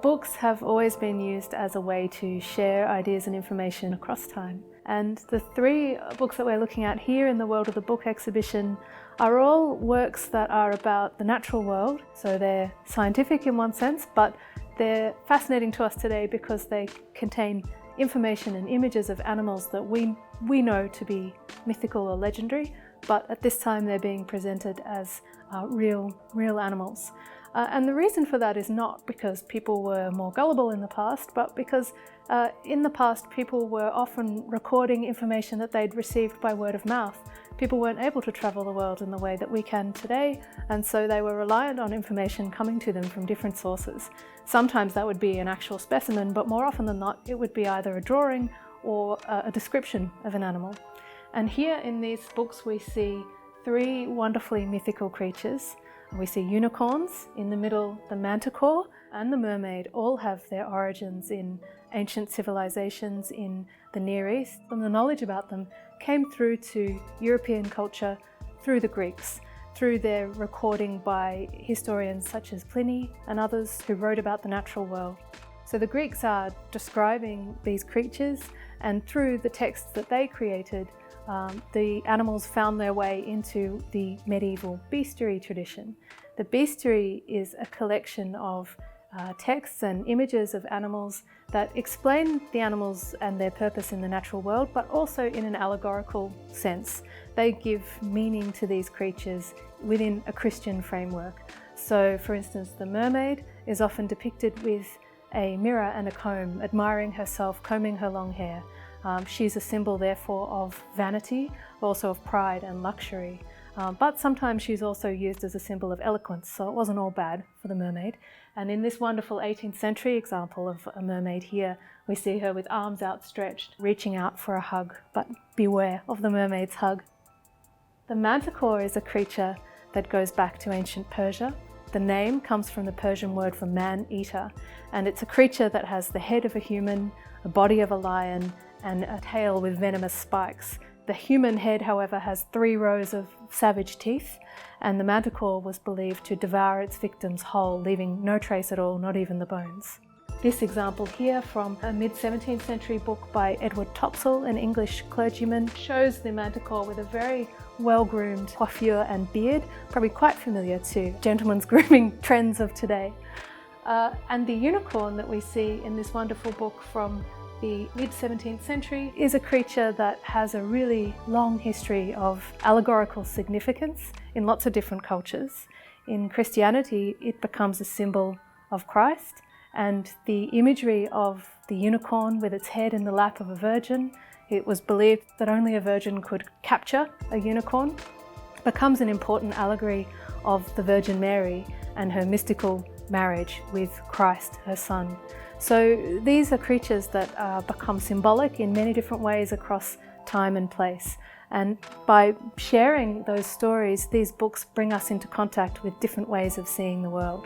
Books have always been used as a way to share ideas and information across time. And the three books that we're looking at here in the World of the Book exhibition are all works that are about the natural world. So they're scientific in one sense, but they're fascinating to us today because they contain information and images of animals that we know to be mythical or legendary, but at this time they're being presented as real animals. And the reason for that is not because people were more gullible in the past, but because in the past people were often recording information that they'd received by word of mouth. People weren't able to travel the world in the way that we can today, and so they were reliant on information coming to them from different sources. Sometimes that would be an actual specimen, but more often than not it would be either a drawing or a description of an animal. And here in these books we see three wonderfully mythical creatures. We see unicorns, in the middle the manticore and the mermaid all have their origins in ancient civilizations in the Near East, and the knowledge about them came through to European culture through the Greeks, through their recording by historians such as Pliny and others who wrote about the natural world. So the Greeks are describing these creatures, and through the texts that they created, the animals found their way into the medieval bestiary tradition. The bestiary is a collection of texts and images of animals that explain the animals and their purpose in the natural world, but also in an allegorical sense. They give meaning to these creatures within a Christian framework. So, for instance, the mermaid is often depicted with a mirror and a comb, admiring herself, combing her long hair. She's a symbol, therefore, of vanity, also of pride and luxury. But sometimes she's also used as a symbol of eloquence, so it wasn't all bad for the mermaid. And in this wonderful 18th century example of a mermaid here, we see her with arms outstretched, reaching out for a hug, but beware of the mermaid's hug. The manticore is a creature that goes back to ancient Persia. The name comes from the Persian word for man-eater, and it's a creature that has the head of a human, a body of a lion, and a tail with venomous spikes. The human head, however, has 3 rows of savage teeth, and the manticore was believed to devour its victims whole, leaving no trace at all, not even the bones. This example here from a mid-17th century book by Edward Topsell, an English clergyman, shows the manticore with a very well-groomed coiffure and beard, probably quite familiar to gentlemen's grooming trends of today. And the unicorn that we see in this wonderful book from the mid-17th century is a creature that has a really long history of allegorical significance in lots of different cultures. In Christianity, it becomes a symbol of Christ, and the imagery of the unicorn with its head in the lap of a virgin, it was believed that only a virgin could capture a unicorn, becomes an important allegory of the Virgin Mary and her mystical marriage with Christ, her son. So these are creatures that become symbolic in many different ways across time and place. And by sharing those stories, these books bring us into contact with different ways of seeing the world.